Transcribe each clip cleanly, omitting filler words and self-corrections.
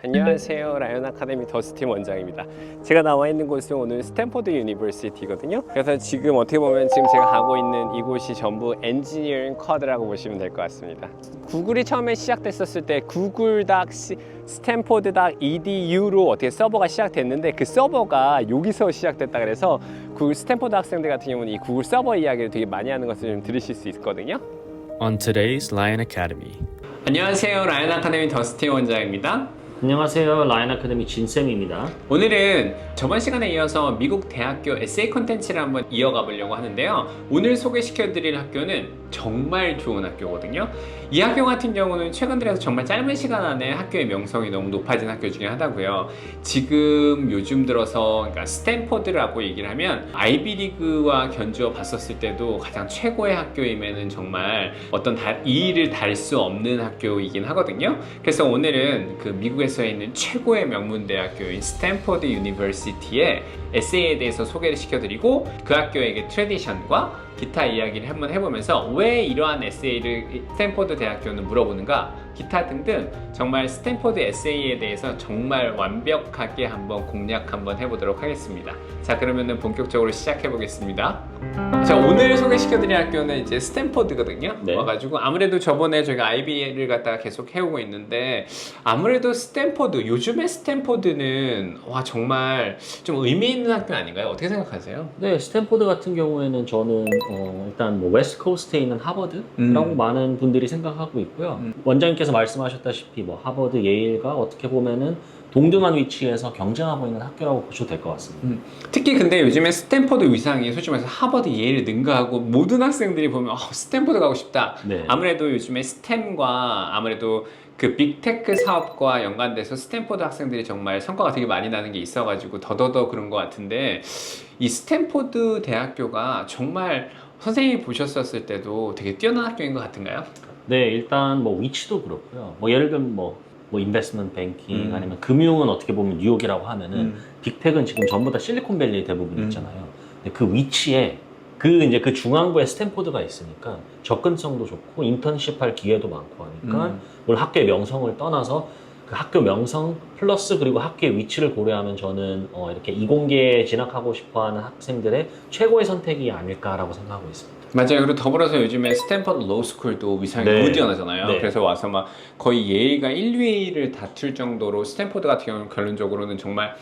안녕하세요. 라이언 아카데미 더스틴 원장입니다. 제가 나와 있는 곳은 오늘 스탠포드 유니버시티거든요. 그래서 지금 어떻게 보면 지금 제가 가고 있는 이곳이 전부 엔지니어링 쿼드라고 보시면 될 것 같습니다. 구글이 처음에 시작됐었을 때 google.stanford.edu로 어떻게 서버가 시작됐는데 그 서버가 여기서 시작됐다 그래서 구글 스탠포드 학생들 같은 경우는 이 구글 서버 이야기를 되게 많이 하는 것을 좀 들으실 수 있거든요. On today's Lion Academy. 안녕하세요. 라이언 아카데미 더스틴 원장입니다. 안녕하세요. 라이언 아카데미 진쌤입니다. 오늘은 저번 시간에 이어서 미국 대학교 에세이 콘텐츠를 한번 이어가 보려고 하는데요. 오늘 소개시켜 드릴 학교는 정말 좋은 학교거든요. 이 학교 같은 경우는 최근 들어서 정말 짧은 시간 안에 학교의 명성이 너무 높아진 학교 중에 하나고요. 지금 요즘 들어서 그러니까 스탠포드라고 얘기를 하면 아이비리그와 견주어 봤었을 때도 가장 최고의 학교임에는 정말 어떤 이 일을 달 수 없는 학교이긴 하거든요. 그래서 오늘은 그 미국에서 있는 최고의 명문 대학교인 스탠포드 유니버시티의 에세이에 대해서 소개를 시켜드리고 그 학교의 트래디션과 기타 이야기를 한번 해보면서 왜 이러한 에세이를 스탠포드 대학교는 물어보는가 기타 등등 정말 스탠포드 에세이에 대해서 정말 완벽하게 한번 공략 한번 해보도록 하겠습니다. 자, 그러면은 본격적으로 시작해 보겠습니다. 자, 오늘 소개시켜드릴 학교는 이제 스탠포드거든요. 네. 와가지고 아무래도 저번에 저희가 아이비를 갖다가 계속 해오고 있는데 아무래도 스탠포드 요즘의 스탠포드는 와 정말 좀 의미 있는 학교 아닌가요? 어떻게 생각하세요? 네, 스탠포드 같은 경우에는 저는 일단 뭐 웨스트 코스트에 있는 하버드라고 많은 분들이 생각하고 있고요. 원장님께서 말씀하셨다시피 뭐 하버드, 예일과 어떻게 보면은 동등한 위치에서 경쟁하고 있는 학교라고 보셔도 될 것 같습니다. 특히 근데 요즘에 스탠포드 위상이 솔직히 말해서 하버드, 예일 능가하고 모든 학생들이 보면 스탠포드 가고 싶다. 네. 아무래도 요즘에 스템과 아무래도 그 빅테크 사업과 연관돼서 스탠포드 학생들이 정말 성과가 되게 많이 나는 게 있어가지고 더더더 그런 것 같은데 이 스탠포드 대학교가 정말 선생님이 보셨었을 때도 되게 뛰어난 학교인 것 같은가요? 네, 일단 뭐 위치도 그렇고요. 뭐 예를 들면 뭐 인베스트먼트 뱅킹 아니면 금융은 어떻게 보면 뉴욕이라고 하면은 빅텍은 지금 전부 다 실리콘밸리 대부분 있잖아요. 근데 그 위치에 이제 그 중앙부에 스탠포드가 있으니까 접근성도 좋고 인턴십 할 기회도 많고 하니까 물론 학교의 명성을 떠나서 그 학교 명성 플러스 그리고 학교의 위치를 고려하면 저는 이렇게 이공계에 진학하고 싶어하는 학생들의 최고의 선택이 아닐까라고 생각하고 있습니다. 맞아요. 그리고 더불어서 요즘에 스탠퍼드 로스쿨도 위상이 네. 너무 뛰어나잖아요. 네. 그래서 와서 막 거의 예일과 1, 2위를 다툴 정도로 스탠퍼드 같은 경우는 결론적으로는 정말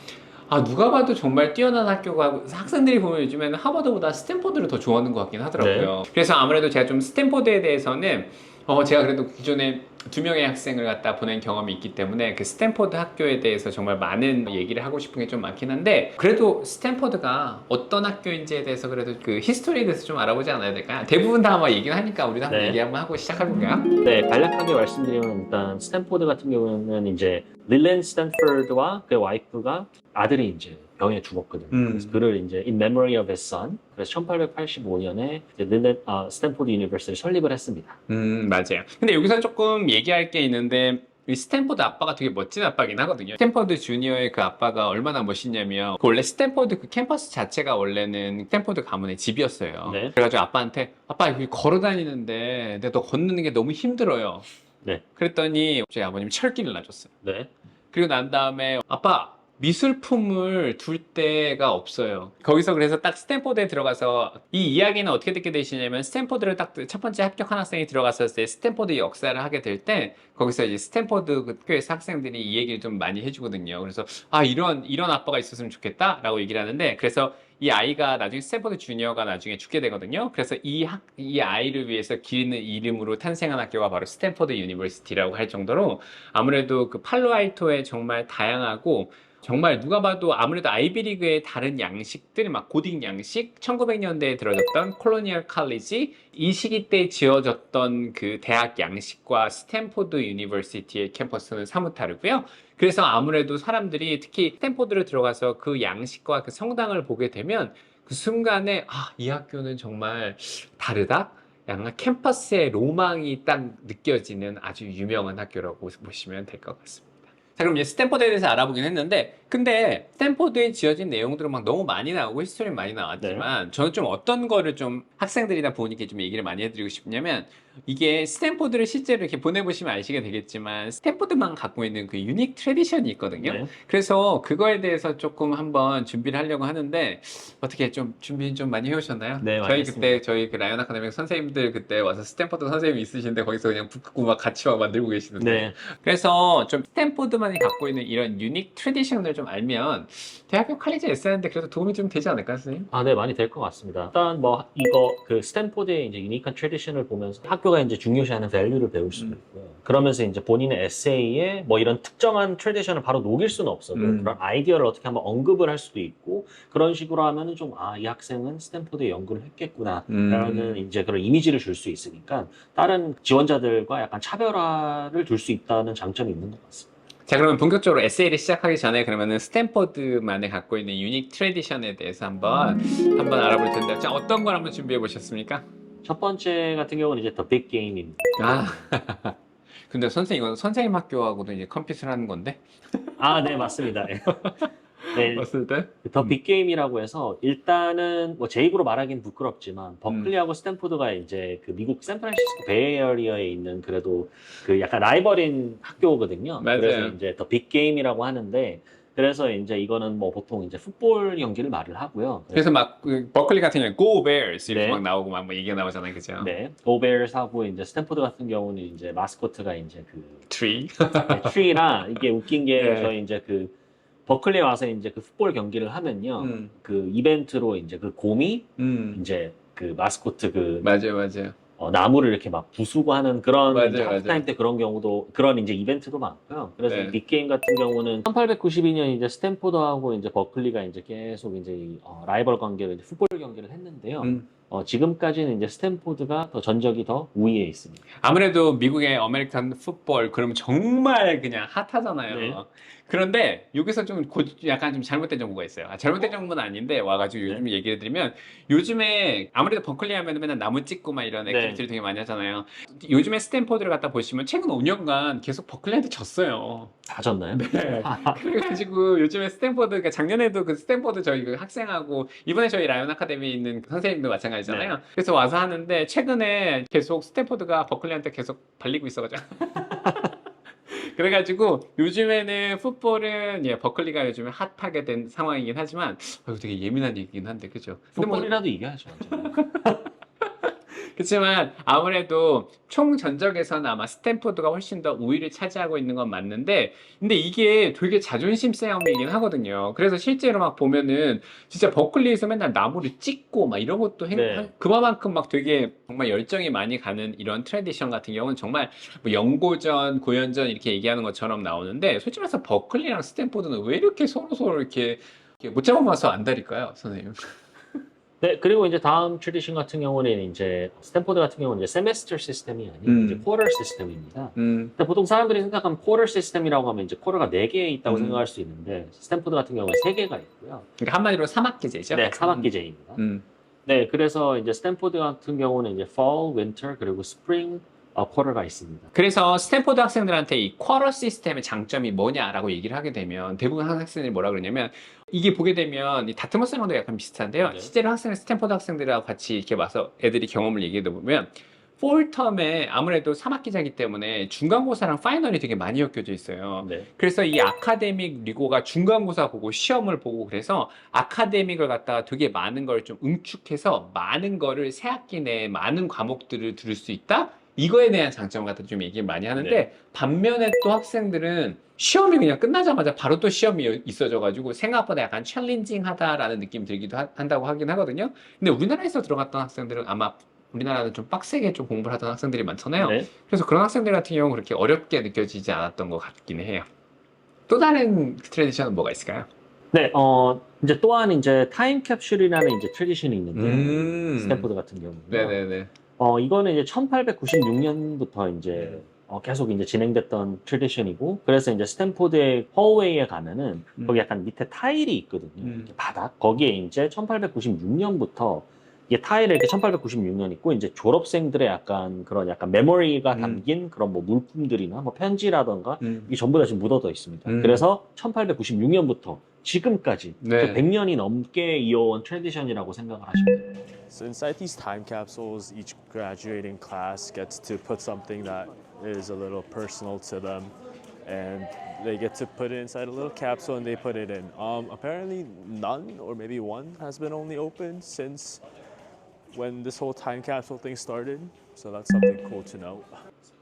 누가 봐도 정말 뛰어난 학교가 학생들이 보면 요즘에는 하버드보다 스탠포드를 더 좋아하는 것 같긴 하더라고요. 그래서 아무래도 제가 좀 스탠포드에 대해서는 제가 그래도 기존에 2명의 학생을 갖다 보낸 경험이 있기 때문에 그 스탠포드 학교에 대해서 정말 많은 얘기를 하고 싶은 게 좀 많긴 한데 그래도 스탠포드가 어떤 학교인지에 대해서 그래도 그 히스토리에 대해서 좀 알아보지 않아야 될까요? 대부분 다 아마 얘기를 하니까 우리도 한번 네. 얘기 한번 하고 시작해볼까요? 네, 간략하게 말씀드리면 일단 스탠포드 같은 경우는 이제 릴랜 스탠포드와 그 와이프가 아들이 이제 병에 죽었거든요. 그래서 그를 이제 In Memory of His Son. 그래서 1885년에 스탠포드 유니버시티를 설립을 했습니다. 맞아요. 근데 여기서 조금 얘기할 게 있는데 이 스탠포드 아빠가 되게 멋진 아빠긴 하거든요. 스탠포드 주니어의 그 아빠가 얼마나 멋있냐면 원래 스탠포드 그 캠퍼스 자체가 원래는 스탠포드 가문의 집이었어요. 네. 그래가지고 아빠한테 아빠 여기 걸어 다니는데 내가 너 걷는 게 너무 힘들어요. 네. 그랬더니 저희 아버님이 철기를 놔줬어요. 네. 그리고 난 다음에 아빠 미술품을 둘 데가 없어요. 거기서 그래서 딱 스탠포드에 들어가서 이 이야기는 어떻게 듣게 되시냐면 스탠포드를 딱 첫 번째 합격한 학생이 들어갔을 때 스탠포드 역사를 하게 될 때 거기서 이제 스탠포드 학교에서 학생들이 이 얘기를 좀 많이 해주거든요. 그래서 이런 아빠가 있었으면 좋겠다라고 얘기를 하는데 그래서 이 아이가 나중에 스탠포드 주니어가 나중에 죽게 되거든요. 그래서 이 아이를 위해서 기리는 이름으로 탄생한 학교가 바로 스탠포드 유니버시티라고 할 정도로 아무래도 그 팔로알토의 정말 다양하고 정말 누가 봐도 아무래도 아이비리그의 다른 양식들, 막 고딩 양식, 1900년대에 들어졌던 콜로니얼 칼리지, 이 시기 때 지어졌던 그 대학 양식과 스탠포드 유니버시티의 캠퍼스는 사뭇 다르고요. 그래서 아무래도 사람들이 특히 스탠포드를 들어가서 그 양식과 그 성당을 보게 되면 그 순간에 이 학교는 정말 다르다? 약간 캠퍼스의 로망이 딱 느껴지는 아주 유명한 학교라고 보시면 될 것 같습니다. 자, 그럼 이제 스탠포드에 대해서 알아보긴 했는데 근데 스탠포드에 지어진 내용들은 막 너무 많이 나오고 히스토리 많이 나왔지만 저는 좀 어떤 거를 좀 학생들이나 부모님께 좀 얘기를 많이 해드리고 싶냐면 이게 스탠포드를 실제로 이렇게 보내보시면 아시게 되겠지만 스탠포드만 갖고 있는 그 유닉 트레디션이 있거든요. 네. 그래서 그거에 대해서 조금 한번 준비를 하려고 하는데 어떻게 좀 준비 좀 많이 해오셨나요? 네, 많이 저희 했습니다. 그때 저희 그 라이언 아카데미 선생님들 그때 와서 스탠포드 선생님이 있으신데 거기서 그냥 붙고 막 같이 막 만들고 계시는데 네. 그래서 좀 스탠포드만이 갖고 있는 이런 유닉 트레디션을 좀 알면 대학교 칼리지에 쓰는데 그래도 도움이 좀 되지 않을까요, 선생님? 아, 네, 많이 될 것 같습니다. 일단 뭐 이거 그 스탠포드의 이제 유니크한 트래디션을 보면서 학교가 이제 중요시하는 밸류를 배울 수도 있고요. 그러면서 이제 본인의 에세이에 뭐 이런 특정한 트래디션을 바로 녹일 수는 없어도 그런 아이디어를 어떻게 한번 언급을 할 수도 있고 그런 식으로 하면은 좀 아, 이 학생은 스탠포드에 연구를 했겠구나라는 이제 그런 이미지를 줄 수 있으니까 다른 지원자들과 약간 차별화를 둘 수 있다는 장점이 있는 것 같습니다. 자, 그러면 본격적으로 에세이를 시작하기 전에 그러면은 스탠포드만에 갖고 있는 유닉 트레디션에 대해서 한번 알아볼 텐데, 자, 어떤 걸 한번 준비해 보셨습니까? 첫 번째 같은 경우는 이제 더 빅 게임입니다. 아, 근데 선생님, 이건 선생님 학교하고도 이제 컴퓨트를 하는 건데? 아, 네, 맞습니다. 네, 봤을 때? 더 빅게임이라고 해서 일단은 뭐 제 입으로 말하긴 부끄럽지만 버클리하고 스탠포드가 이제 그 미국 샌프란시스코 베이에리어에 있는 그래도 그 약간 라이벌인 학교거든요. 맞아요. 그래서 이제 더 빅게임이라고 하는데 그래서 이제 이거는 뭐 보통 이제 풋볼 경기를 말을 하고요. 그래서 막, 그 버클리 같은 경우는 Go Bears 이렇게 네. 막 나오고 막 뭐 얘기가 나오잖아요, 그죠? 네, 고베어스하고 이제 스탠포드 같은 경우는 이제 마스코트가 이제 그 Tree. 트리라 이게 웃긴 게 네. 저희 이제 그 버클리에 와서 이제 그 풋볼 경기를 하면요. 그 이벤트로 이제 그 곰이 이제 그 마스코트 그 맞아요, 맞아요. 나무를 이렇게 막 부수고 하는 그런 맞아요, 이제 맞아요. 하프타임 때 그런 경우도 그런 이제 이벤트도 많고요. 그래서 네. 빅게임 같은 경우는 1892년 이제 스탠포드하고 이제 버클리가 이제 계속 이제 라이벌 관계로 이제 풋볼 경기를 했는데요. 지금까지는 이제 스탠포드가 더 전적이 더 우위에 있습니다. 아무래도 미국의 아메리칸 풋볼 그러면 정말 그냥 핫하잖아요. 네. 그런데 여기서 좀 약간 좀 잘못된 정보가 있어요. 아, 잘못된 정보는 아닌데 와가지고 요즘 얘기를 드리면 요즘에 아무래도 버클리 하면 맨날 나무 찍고 막 이런 액티비티를 되게 많이 하잖아요. 요즘에 스탠포드를 갖다 보시면 최근 5년간 계속 버클리한테 졌어요. 다 졌나요? 네. 그래가지고 요즘에 스탠포드, 그러니까 작년에도 그 스탠포드 저희 그 학생하고 이번에 저희 라이언 아카데미에 있는 그 선생님도 마찬가지잖아요. 그래서 와서 하는데 최근에 계속 스탠포드가 버클리한테 계속 발리고 있어가지고. 그래가지고 요즘에는 풋볼은 예, 버클리가 요즘에 핫하게 된 상황이긴 하지만 되게 예민한 얘기긴 한데 그죠? 근데 뭐 풋볼이라도 이겨야죠. 그렇지만 아무래도 총 전적에서는 아마 스탠포드가 훨씬 더 우위를 차지하고 있는 건 맞는데 근데 이게 되게 자존심 싸움이긴 하거든요. 그래서 실제로 막 보면은 진짜 버클리에서 맨날 나무를 찍고 막 이런 것도 네. 그만큼 막 되게 정말 열정이 많이 가는 이런 트래디션 같은 경우는 정말 뭐 연고전, 고연전 이렇게 얘기하는 것처럼 나오는데 솔직히 말해서 버클리랑 스탠포드는 왜 이렇게 서로 이렇게 못 잡아봐서 안달일까요, 선생님? 네, 그리고 이제 다음 트래디션 같은 경우는 이제 스탠포드 같은 경우는 이제 세메스터 시스템이 아닌 이제 쿼터 시스템입니다. 근데 보통 사람들이 생각하면 쿼터 시스템이라고 하면 이제 쿼터가 4개 있다고 생각할 수 있는데 스탠포드 같은 경우는 3개가 있고요. 그러니까 한마디로 3학기제죠? 네, 3학기제입니다. 네, 그래서 이제 스탠포드 같은 경우는 이제 fall, winter 그리고 spring 쿼터가 있습니다. 그래서 스탠포드 학생들한테 이 쿼터 시스템의 장점이 뭐냐라고 얘기를 하게 되면 대부분 학생들이 뭐라 그러냐면 이게 보게 되면 이 다트머스랑도 약간 비슷한데요. 네. 실제로 스탠포드 학생들하고 같이 이렇게 와서 애들이 경험을 얘기해 보면 폴 텀에 아무래도 3학기자기 때문에 중간고사랑 파이널이 되게 많이 엮여져 있어요. 네. 그래서 이 아카데믹 리고가 중간고사 보고 시험을 보고 그래서 아카데믹을 갖다가 되게 많은 걸 좀 응축해서 많은 거를 새 학기 내에 많은 과목들을 들을 수 있다? 이거에 대한 장점 같은 좀 얘기를 많이 하는데 네. 반면에 또 학생들은 시험이 그냥 끝나자마자 바로 또 시험이 있어져가지고 생각보다 약간 챌린징하다라는 느낌이 들기도 한다고 하긴 하거든요. 근데 우리나라에서 들어갔던 학생들은 아마 우리나라는 좀 빡세게 좀 공부를 하던 학생들이 많잖아요. 네. 그래서 그런 학생들 같은 경우는 그렇게 어렵게 느껴지지 않았던 것 같긴 해요. 또 다른 트레디션은 뭐가 있을까요? 네, 이제 또한 이제 타임 캡슐이라는 이제 트래디션이 있는데 스탠포드 같은 경우는 네네네. 이거는 이제 1896년부터 이제 계속 이제 진행됐던 트래디션이고 그래서 이제 스탠포드의 홀웨이에 가면은 거기 약간 밑에 타일이 있거든요. 이렇게 바닥. 거기에 이제 1896년부터 이게 타일에 이렇게 1896년 있고 이제 졸업생들의 약간 그런 약간 메모리가 담긴 그런 뭐 물품들이나 뭐 편지라던가 이게 전부 다 지금 묻어져 있습니다. 그래서 1896년부터 지금까지 네. 100년이 넘게 이어온 트레디션이라고 생각을 하시면 됩니다. So inside these time capsules, each graduating class gets to put something that is a little personal to them, and they get to put it inside a little capsule and they put it in. Apparently, none or maybe one has been only opened since when this whole time capsule thing started. So that's something cool to know.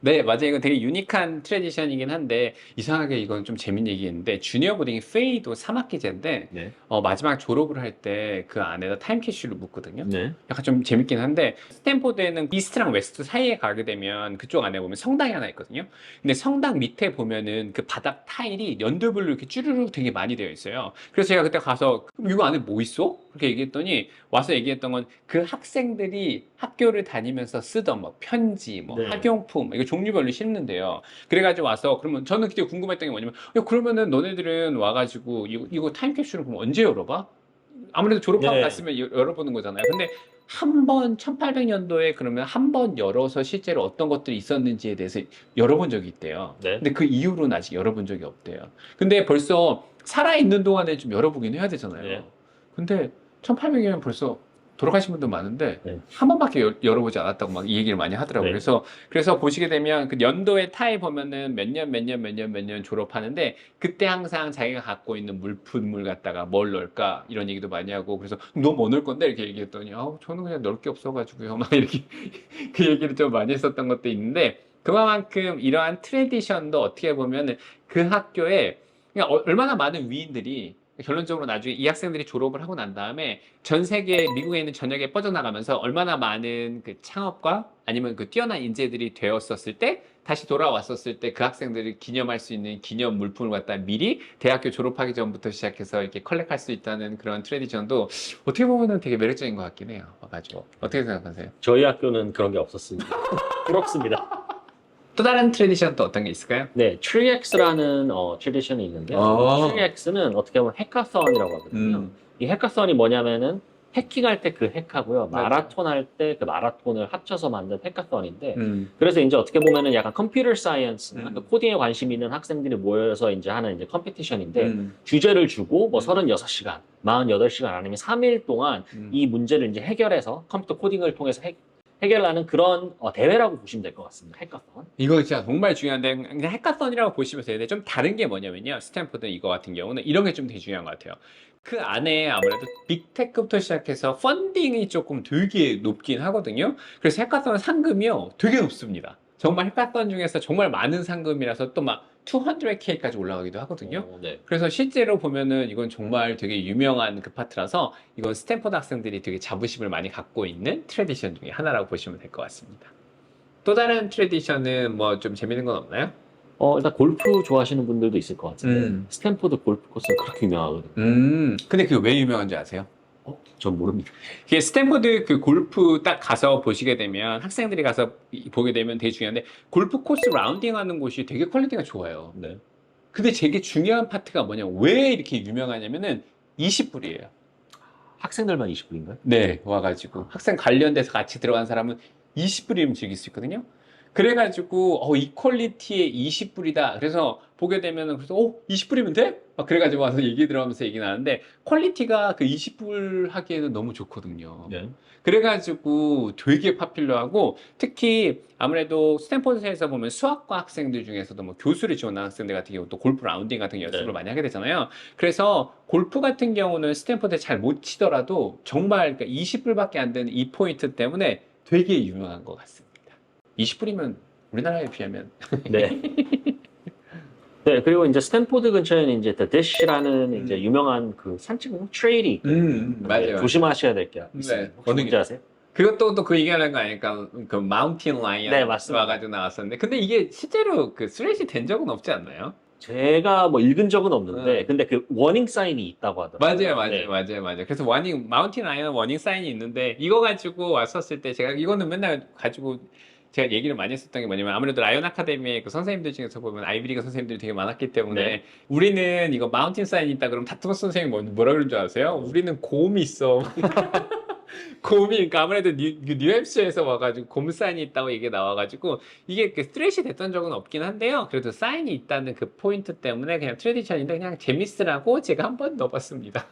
네, 맞아요. 이건 되게 유니크한 트레디션이긴 한데 이상하게 이건 좀 재밌는 얘기인데 주니어 보딩이 페이도 3학기제인데 네. 마지막 졸업을 할 때 그 안에다 타임캡슐을 묻거든요. 네. 약간 좀 재밌긴 한데 스탠포드에는 이스트랑 웨스트 사이에 가게 되면 그쪽 안에 보면 성당이 하나 있거든요. 근데 성당 밑에 보면은 그 바닥 타일이 연두불로 이렇게 쭈르륵 되게 많이 되어 있어요. 그래서 제가 그때 가서 그럼 이거 안에 뭐 있어? 그렇게 얘기했더니 와서 얘기했던 건 그 학생들이 학교를 다니면서 쓰던 뭐 편지, 뭐 네. 학용품 이거 종류별로 심는데요. 그래가지고 와서 그러면 저는 그때 궁금했던 게 뭐냐면 야, 그러면은 너네들은 와가지고 이거 타임캡슐을 그럼 언제 열어봐? 아무래도 졸업하고 네. 났으면 열어보는 거잖아요. 근데 한 번 1800년도에 그러면 한 번 열어서 실제로 어떤 것들이 있었는지에 대해서 열어본 적이 있대요. 네. 근데 그 이후로는 아직 열어본 적이 없대요. 근데 벌써 살아있는 동안에 좀 열어보긴 해야 되잖아요. 네. 근데 1800년은 벌써 돌아가신 분도 많은데 네. 한 번밖에 열어보지 않았다고 막 이 얘기를 많이 하더라고요. 네. 그래서 보시게 되면 그 연도의 타에 보면은 몇 년 졸업하는데 그때 항상 자기가 갖고 있는 물품을 갖다가 뭘 넣을까 이런 얘기도 많이 하고 그래서 너 뭐 넣을 건데 이렇게 얘기했더니 저는 그냥 넣을 게 없어가지고요 막 이렇게 그 얘기를 좀 많이 했었던 것도 있는데 그만큼 이러한 트레디션도 어떻게 보면 그 학교에 그냥 얼마나 많은 위인들이 결론적으로 나중에 이 학생들이 졸업을 하고 난 다음에 전 세계 미국에 있는 전역에 뻗어나가면서 얼마나 많은 그 창업과 아니면 그 뛰어난 인재들이 되었었을 때 다시 돌아왔었을 때 그 학생들을 기념할 수 있는 기념 물품을 갖다 미리 대학교 졸업하기 전부터 시작해서 이렇게 컬렉할 수 있다는 그런 트레디션도 어떻게 보면은 되게 매력적인 것 같긴 해요. 와가지고 어떻게 생각하세요? 저희 학교는 그런 게 없었습니다. 부럽습니다. 또 다른 트레디션 또 어떤 게 있을까요? 네, 트리엑스라는 트레디션이 있는데요. 트리엑스는 어떻게 보면 해커선이라고 하거든요. 이 해커선이 뭐냐면은 해킹할 때 그 해커고요. 마라톤 할 때 그 마라톤을 합쳐서 만든 해커선인데 그래서 이제 어떻게 보면은 약간 컴퓨터 사이언스나 그 코딩에 관심 있는 학생들이 모여서 이제 하는 이제 컴피티션인데 주제를 주고 뭐 36시간, 48시간 아니면 3일 동안 이 문제를 이제 해결해서 컴퓨터 코딩을 통해서 해결하는 그런 대회라고 보시면 될 것 같습니다. 해커선. 이거 진짜 정말 중요한데 그냥 해커선이라고 보시면 되는데 좀 다른 게 뭐냐면요. 스탠포드 이거 같은 경우는 이런 게 좀 되게 중요한 것 같아요. 그 안에 아무래도 빅테크부터 시작해서 펀딩이 조금 되게 높긴 하거든요. 그래서 해커선 상금이요 되게 높습니다. 정말 해커선 중에서 정말 많은 상금이라서 또 막 200K까지 올라가기도 하거든요. 네. 그래서 실제로 보면은 이건 정말 되게 유명한 그 파트라서 이건 스탠포드 학생들이 되게 자부심을 많이 갖고 있는 트레디션 중에 하나라고 보시면 될 것 같습니다. 또 다른 트레디션은 뭐 좀 재밌는 건 없나요? 일단 골프 좋아하시는 분들도 있을 것 같은데 스탠포드 골프 코스는 그렇게 유명하거든요. 근데 그게 왜 유명한지 아세요? 전 모릅니다. 이게 스탠포드 그 골프 딱 가서 보시게 되면 학생들이 가서 보게 되면 되게 중요한데 골프 코스 라운딩 하는 곳이 되게 퀄리티가 좋아요. 네. 근데 되게 중요한 파트가 뭐냐면 왜 이렇게 유명하냐면은 20불이에요. 학생들만 20불인가요? 네, 와가지고 학생 관련돼서 같이 들어간 사람은 20불이면 즐길 수 있거든요. 그래가지고 이 퀄리티에 20불이다. 그래서 보게 되면은 그래서 20불이면 돼? 막 그래가지고 와서 얘기 들어가면서 얘기 나는데 퀄리티가 그 20불 하기에는 너무 좋거든요. 네. 그래가지고 되게 파퓰러하고 특히 아무래도 스탠포드에서 보면 수학과 학생들 중에서도 뭐 교수를 지원하는 학생들 같은 경우 또 골프 라운딩 같은 연습을 네. 많이 하게 되잖아요. 그래서 골프 같은 경우는 스탠포드에 잘 못 치더라도 정말 그러니까 20불밖에 안 되는 이 포인트 때문에 되게 유명한 것 같습니다. 20불이면 우리나라에 비하면 네. 네, 그리고 이제 스탠포드 근처에는 이제 The Dish라는 이제 유명한 그 산책 트레일이 있거든요. 맞아요. 조심하셔야 될 게 네. 있습니다. 혹시 어느 뭔지 게? 아세요? 그것도 또 그 얘기하는 거 아닐까? 그 마운틴 라이언 네, 맞습니다. 와가지고 나왔었는데 근데 이게 실제로 그 스레시 된 적은 없지 않나요? 제가 뭐 읽은 적은 없는데 네. 근데 그 워닝 사인이 있다고 하더라고요. 맞아요. 그래서 마운틴 라이언 워닝 사인이 있는데 이거 가지고 왔었을 때 제가 이거는 맨날 가지고 제가 얘기를 많이 했었던 게 뭐냐면 아무래도 라이언 아카데미의 그 선생님들 중에서 보면 아이비리그 선생님들이 되게 많았기 때문에 네. 우리는 이거 마운틴 사인이 있다 그러면 다트머스 선생님이 뭐라 그러는 줄 아세요? 우리는 곰이 있어. 곰이, 그러니까 아무래도 뉴햄프셔에서 와가지고 곰 사인이 있다고 얘기 나와가지고 이게 그 스트레이시 됐던 적은 없긴 한데요. 그래도 사인이 있다는 그 포인트 때문에 그냥 트레디션인데 그냥 재밌으라고 제가 한번 넣어봤습니다.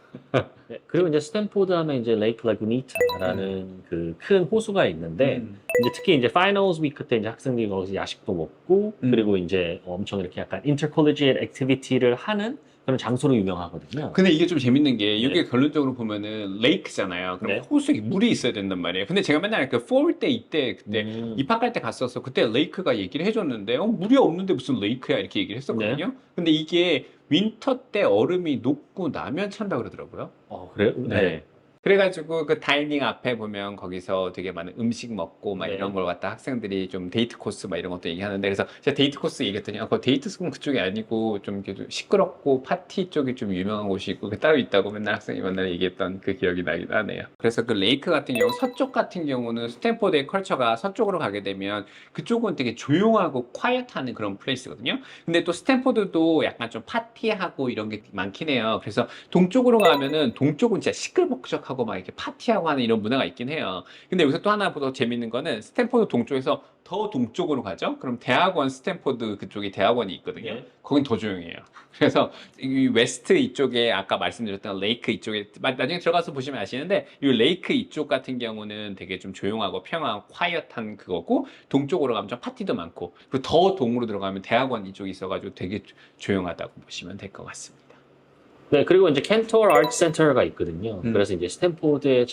네, 그리고 이제 스탠포드 하면 이제 레이크 라구니타라는 그 큰 호수가 있는데 이제 특히 이제 파이널스 위크 때 이제 학생들이 거기서 야식도 먹고 그리고 이제 엄청 이렇게 약간 인터콜리지에이트 액티비티를 하는 그런 장소로 유명하거든요. 근데 이게 좀 재밌는 게 네. 이게 결론적으로 보면은 레이크잖아요. 그럼 네. 호수에 물이 있어야 된단 말이에요. 근데 제가 맨날 그 4월 때 이때 그때 음. 입학할 때 갔었어. 그때 레이크가 얘기를 해줬는데 물이 없는데 무슨 레이크야 이렇게 얘기를 했었거든요. 근데 이게 윈터 때 얼음이 녹고 나면 찬다 그러더라고요. 그래요? 네. 그래가지고 그 다이닝 앞에 보면 거기서 되게 많은 음식 먹고 막 네. 이런 걸 갖다 학생들이 좀 데이트 코스 막 이런 것도 얘기하는데 그래서 제가 데이트 코스 얘기했더니 그 데이트 스쿨은 그쪽이 아니고 좀 이렇게 좀 시끄럽고 파티 쪽이 좀 유명한 곳이 있고 그 따로 있다고 맨날 학생이 맨날 얘기했던 그 기억이 나긴 하네요. 그래서 그 레이크 같은 경우 서쪽 같은 경우는 스탠포드의 컬처가 서쪽으로 가게 되면 그쪽은 되게 조용하고 콰이어트한 그런 플레이스거든요. 근데 또 스탠포드도 약간 좀 파티하고 이런 게 많긴 해요. 그래서 동쪽으로 가면은 동쪽은 진짜 시끌벅적하고 막 이렇게 파티하고 하는 이런 문화가 있긴 해요. 근데 여기서 또 하나 더 재밌는 거는 스탠포드 동쪽에서 더 동쪽으로 가죠? 그럼 대학원 스탠포드 그쪽이 대학원이 있거든요. 네. 거긴 더 조용해요. 그래서 이 웨스트 이쪽에 아까 말씀드렸던 레이크 이쪽에 나중에 들어가서 보시면 아시는데 이 레이크 이쪽 같은 경우는 되게 좀 조용하고 평화하고 콰이어트한 그거고 동쪽으로 가면 좀 파티도 많고 그리고 더 동으로 들어가면 대학원 이쪽이 있어가지고 되게 조용하다고 보시면 될 것 같습니다. 네, 그리고 이제 켄토어 아트 센터가 있거든요. 그래서 이제 스탠포드의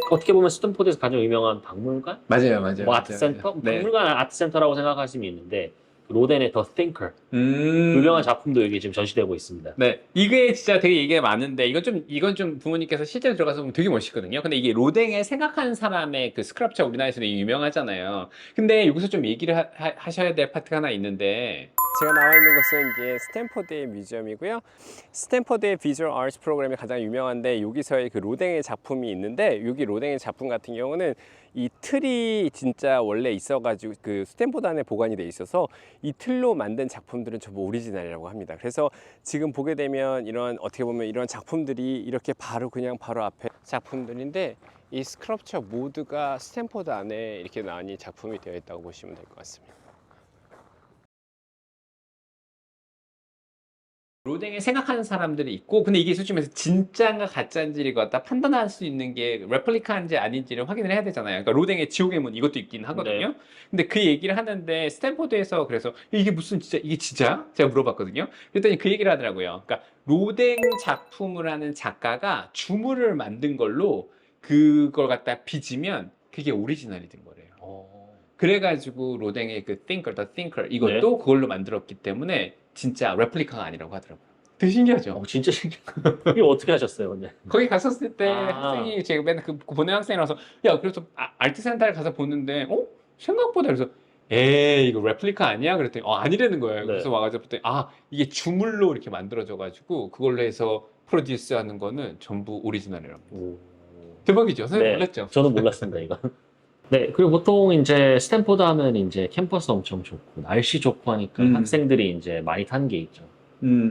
어떻게 보면 스탠포드에서 가장 유명한 박물관? 맞아요, 맞아요. 뭐 아트 센터? 박물관 아트 센터라고 생각하시면 있는데 로덴의 The Thinker 유명한 작품도 여기 지금 전시되고 있습니다. 네, 이게 진짜 되게 얘기가 많은데 이건 좀 부모님께서 실제로 들어가서 보면 되게 멋있거든요. 근데 이게 로댕에 생각하는 사람의 그 스크럽처 우리나라에서 되게 유명하잖아요. 근데 여기서 좀 얘기를 하셔야 될 파트가 하나 있는데 제가 나와 있는 곳은 이제 스탠포드의 뮤지엄이고요. 스탠포드의 비주얼 아트 프로그램이 가장 유명한데 여기서의 그 로댕의 작품이 있는데 여기 로댕의 작품 같은 경우는 이 틀이 진짜 원래 있어가지고 그 스탠포드 안에 보관이 돼 있어서 이 틀로 만든 작품들은 전부 오리지널이라고 합니다. 그래서 지금 보게 되면 이런 어떻게 보면 이런 작품들이 이렇게 그냥 바로 앞에 작품들인데 이 스크럽처 모두가 스탠포드 안에 이렇게 나란히 작품이 되어 있다고 보시면 될 것 같습니다. 로댕에 생각하는 사람들이 있고 근데 이게 솔직히 말해서 진짜인가 가짜인지를 갖다 판단할 수 있는 게 레플리카인지 아닌지를 확인을 해야 되잖아요. 그러니까 로댕의 지옥의 문 이것도 있긴 하거든요. 네. 근데 그 얘기를 하는데 스탠포드에서 그래서 이게 무슨 진짜 이게 진짜야? 제가 물어봤거든요. 그랬더니 그 얘기를 하더라고요. 그러니까 로댕 작품을 하는 작가가 주물을 만든 걸로 그걸 갖다 빚으면 그게 오리지널이 된 거래요. 그래가지고 로댕의 그 The Thinker 이것도 그걸로 만들었기 때문에 진짜 레플리카가 아니라고 하더라고요. 되게 신기하죠? 진짜 신기해요. 이게 어떻게 하셨어요, 근데? 거기 갔었을 때 아. 학생이 제가 맨날 그 보낸 학생이라서 야 그래서 아트센터를 가서 보는데 생각보다 그래서 에이 이거 레플리카 아니야? 그랬더니 아니라는 거예요. 네. 그래서 와가지고 봤더니 이게 주물로 이렇게 만들어져 가지고 그걸로 해서 프로듀스 하는 거는 전부 오리지널이라고. 대박이죠? 선생님 놀랐죠? 저는 몰랐습니다, 이거. 네, 그리고 보통 이제 스탠포드 하면 이제 캠퍼스 엄청 좋고, 날씨 좋고 하니까 학생들이 이제 많이 타는 게 있죠.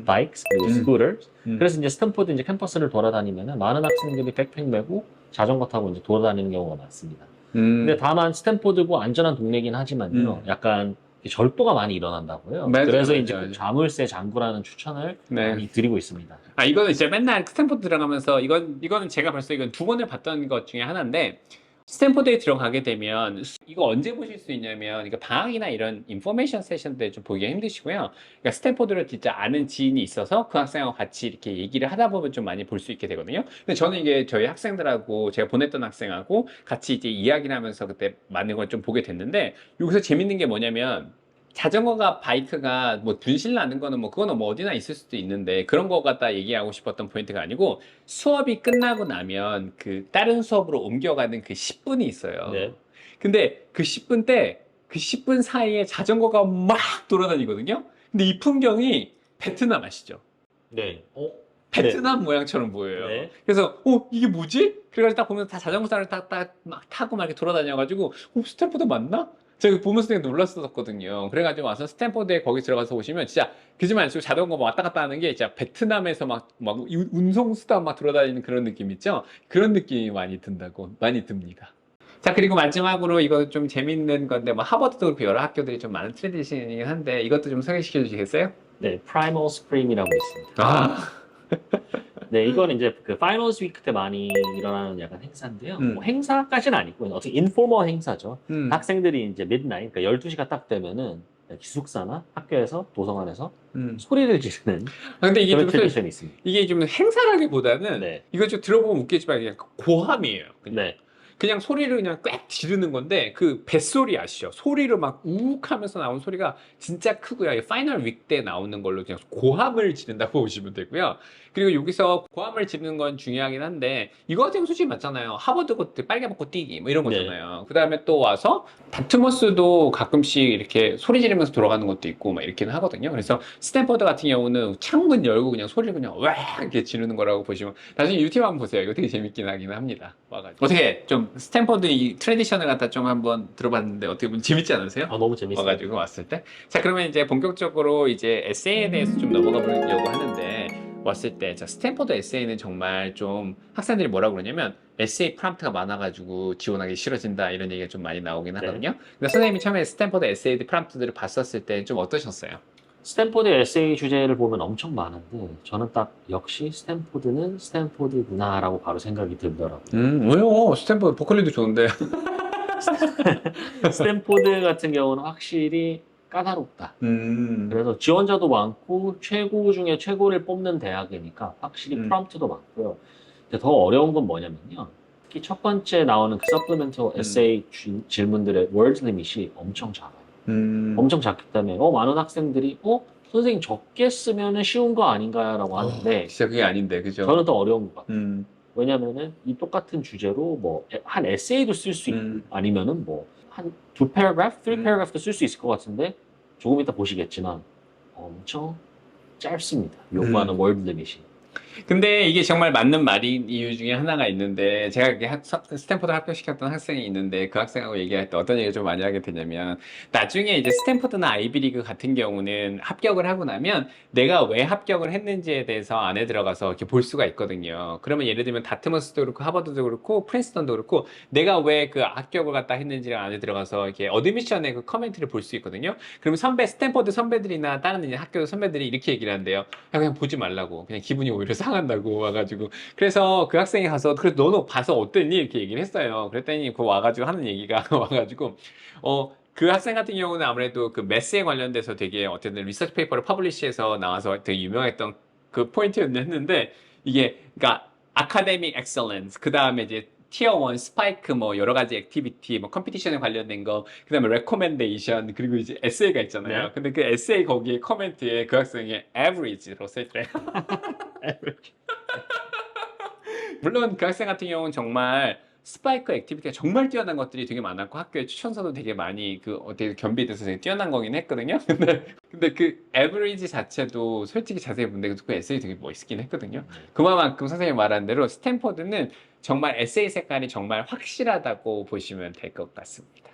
바이크스, 그리고 스쿠터스. 그래서 이제 스탠포드 이제 캠퍼스를 돌아다니면 많은 학생들이 백팩 메고 자전거 타고 이제 돌아다니는 경우가 많습니다. 근데 다만 스탠포드고 안전한 동네긴 하지만요, 약간 절도가 많이 일어난다고요. 맞아요, 그래서 맞아요, 이제 맞아요. 꼭 자물쇠 잠그라는 추천을 네. 많이 드리고 있습니다. 이거는 진짜 맨날 스탠포드 들어가면서 이거는 제가 벌써 이건 2번을 봤던 것 중에 하나인데 스탠포드에 들어가게 되면 이거 언제 보실 수 있냐면 이거 방학이나 이런 인포메이션 세션 때 좀 보기가 힘드시고요. 그러니까 스탠포드를 진짜 아는 지인이 있어서 그 학생하고 같이 이렇게 얘기를 하다 보면 좀 많이 볼 수 있게 되거든요. 근데 저는 이게 저희 학생들하고 제가 보냈던 학생하고 같이 이제 이야기를 하면서 그때 많은 걸 좀 보게 됐는데 여기서 재밌는 게 뭐냐면 자전거가 바이크가 뭐 분실 나는 거는 뭐 그거는 뭐 어디나 있을 수도 있는데 그런 거 갖다 얘기하고 싶었던 포인트가 아니고 수업이 끝나고 나면 그 다른 수업으로 옮겨가는 그 10분이 있어요. 네. 근데 그 10분 때 그 10분 사이에 자전거가 막 돌아다니거든요. 근데 이 풍경이 베트남 아시죠? 네. 베트남 모양처럼 보여요. 네. 그래서 이게 뭐지? 그래가지고 딱 보면 다 자전거 사를 막 타고 막 이렇게 돌아다녀가지고 스탠포드 맞나? 제가 보면서 되게 놀랐었거든요. 그래가지고 와서 스탠포드에 거기 들어가서 보시면 진짜 그지만 않고 자전거 막 왔다 갔다 하는 게 진짜 베트남에서 막 운송수단 막 돌아다니는 그런 느낌 있죠? 그런 느낌이 많이 듭니다. 자, 그리고 마지막으로 이거 좀 재밌는 건데, 뭐 하버드도 그렇고 여러 학교들이 좀 많은 트레디션이긴 한데, 이것도 좀 소개시켜 주시겠어요? 네, Primal Scream이라고 있습니다. 아, 네, 이거는 이제 그 파이널스 위크 때 많이 일어나는 약간 행사인데요. 뭐 행사까지는 아니고 어떻게 인포멀 행사죠. 학생들이 이제 midnight, 그러니까 12시가 딱 되면은 기숙사나 학교에서 도서관에서 소리를 지르는 근데 이게 그런 좀, 트레디션이 있습니다. 이게 좀 행사라기보다는, 네. 이거 좀 들어보면 웃겠지만, 그냥 고함이에요. 네. 그냥 소리를 그냥 꽥 지르는 건데 그 뱃소리 아시죠? 소리를 막 우욱 하면서 나온 소리가 진짜 크고요. 파이널 윅 때 나오는 걸로 그냥 고함을 지른다고 보시면 되고요. 그리고 여기서 고함을 지르는 건 중요하긴 한데 이거 같은 경우 솔직히 맞잖아요. 하버드 것들 빨개 벗고 뛰기 뭐 이런 거잖아요. 그 다음에 또 와서 다트머스도 가끔씩 이렇게 소리 지르면서 돌아가는 것도 있고 막 이렇게는 하거든요. 그래서 스탠퍼드 같은 경우는 창문 열고 그냥 소리를 그냥 와 이렇게 지르는 거라고 보시면 나중에 유튜브 한번 보세요. 이거 되게 재밌긴 하긴 합니다. 와가지고 어떻게 좀 스탠퍼드 이 트레디션을 갖다 좀 한번 들어봤는데 어떻게 보면 재밌지 않으세요? 너무 재밌어요. 와가지고 왔을 때. 자, 그러면 이제 본격적으로 이제 에세이에 대해서 좀 넘어가 보려고 하는데 왔을 때, 자, 스탠퍼드 에세이는 정말 좀 학생들이 뭐라고 그러냐면 에세이 프롬프트가 많아가지고 지원하기 싫어진다 이런 얘기가 좀 많이 나오긴 하거든요. 근데 선생님이 처음에 스탠퍼드 에세이 프롬프트들을 봤었을 때 좀 어떠셨어요? 스탠포드 에세이 주제를 보면 엄청 많은데 저는 딱 역시 스탠포드는 스탠포드구나라고 바로 생각이 들더라고요. 왜요? 스탠퍼드 보컬리도 좋은데. 스탠포드 같은 경우는 확실히 까다롭다. 그래서 지원자도 많고 최고 중에 최고를 뽑는 대학이니까 확실히 프롬프트도 많고요. 근데 더 어려운 건 뭐냐면요. 특히 첫 번째 나오는 그 서플리멘털 에세이 질문들의 월드 리밋이 엄청 작아요. 엄청 작기 때문에 많은 학생들이 선생님 적게 쓰면 쉬운 거 아닌가라고 하는데 진짜 그게 아닌데, 그죠? 저는 더 어려운 것 같아요. 왜냐면은 이 똑같은 주제로 뭐 한 에세이도 쓸 수 있고 아니면은 뭐 한 2 paragraph, 3 paragraph도 쓸 수 있을 것 같은데 조금 이따 보시겠지만 엄청 짧습니다. 요구하는 월드 리밋이. 근데 이게 정말 맞는 말인 이유 중에 하나가 있는데 제가 이렇게 스탠포드 합격시켰던 학생이 있는데 그 학생하고 얘기할 때 어떤 얘기를 좀 많이 하게 되냐면 나중에 이제 스탠포드나 아이비리그 같은 경우는 합격을 하고 나면 내가 왜 합격을 했는지에 대해서 안에 들어가서 이렇게 볼 수가 있거든요. 그러면 예를 들면 다트머스도 그렇고 하버드도 그렇고 프린스턴도 그렇고 내가 왜 그 합격을 갖다 했는지를 안에 들어가서 이렇게 어드미션의 그 커멘트를 볼 수 있거든요. 그러면 스탠포드 선배들이나 다른 이제 학교 선배들이 이렇게 얘기를 한대요. 야, 그냥 보지 말라고. 그냥 기분이 오히려 상한다고 와가지고. 그래서 그 학생이 가서 그래 너는 봐서 어땠니? 이렇게 얘기를 했어요. 그랬더니 그 와가지고 하는 얘기가 와가지고 그 학생 같은 경우는 아무래도 그 매스에 관련돼서 되게 어쨌든 리서치 페이퍼를 퍼블리시해서 나와서 되게 유명했던 그 포인트였는데 이게 그러니까 아카데믹 엑셀런스 그 다음에 이제 티어 1 스파이크 뭐 여러 가지 액티비티 뭐 컴피티션에 관련된 거 그다음에 레코멘데이션 그리고 이제 에세이가 있잖아요. 네. 근데 그 에세이 거기에 코멘트에 그 학생이 average로 써있더래요. 물론 그 학생 같은 경우는 정말 스파이크 액티비티가 정말 뛰어난 것들이 되게 많았고 학교에 추천서도 되게 많이 그 어떻게 겸비돼서 되게 뛰어난 거긴 했거든요. 근데 그 에버리지 자체도 솔직히 자세히 보는데 그 에세이 되게 멋있긴 했거든요. 그만큼 선생님이 말한 대로 스탠포드는 정말 에세이 색깔이 정말 확실하다고 보시면 될 것 같습니다.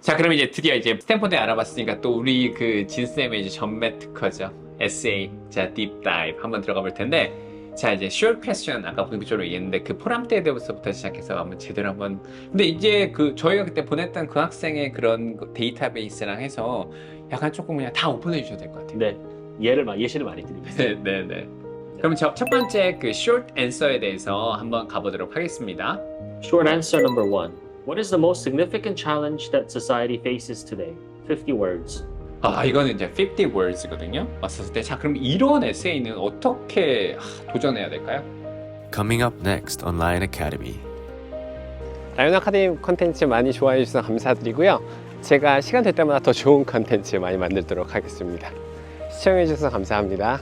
자, 그럼 이제 드디어 이제 스탠포드 알아봤으니까 또 우리 그 진쌤의 이제 전매 특허죠. 에세이, 자, 딥다이브 한번 들어가 볼 텐데 자, 이제 short question 아까 본격적으로 얘기했는데 그 포럼때에 대해서부터 시작해서 한번 제대로 한번 근데 이제 그 저희가 그때 보냈던 그 학생의 그런 데이터베이스랑 해서 약간 조금 그냥 다 오픈해 주셔도 될 것 같아요. 네, 예시를 많이 드리겠습니다. 네. 그럼 첫 번째 그 short answer에 대해서 한번 가보도록 하겠습니다. Short answer number 1. What is the most significant challenge that society faces today? 50 words. 이거는 이제 50 words거든요. 왔었을 때, 자, 그럼 이런 에세이는 어떻게 도전해야 될까요? Coming up next on Lion Academy. 라이언 아카데미 컨텐츠 많이 좋아해 주셔서 감사드리고요. 제가 시간 될 때마다 더 좋은 컨텐츠 많이 만들도록 하겠습니다. 시청해 주셔서 감사합니다.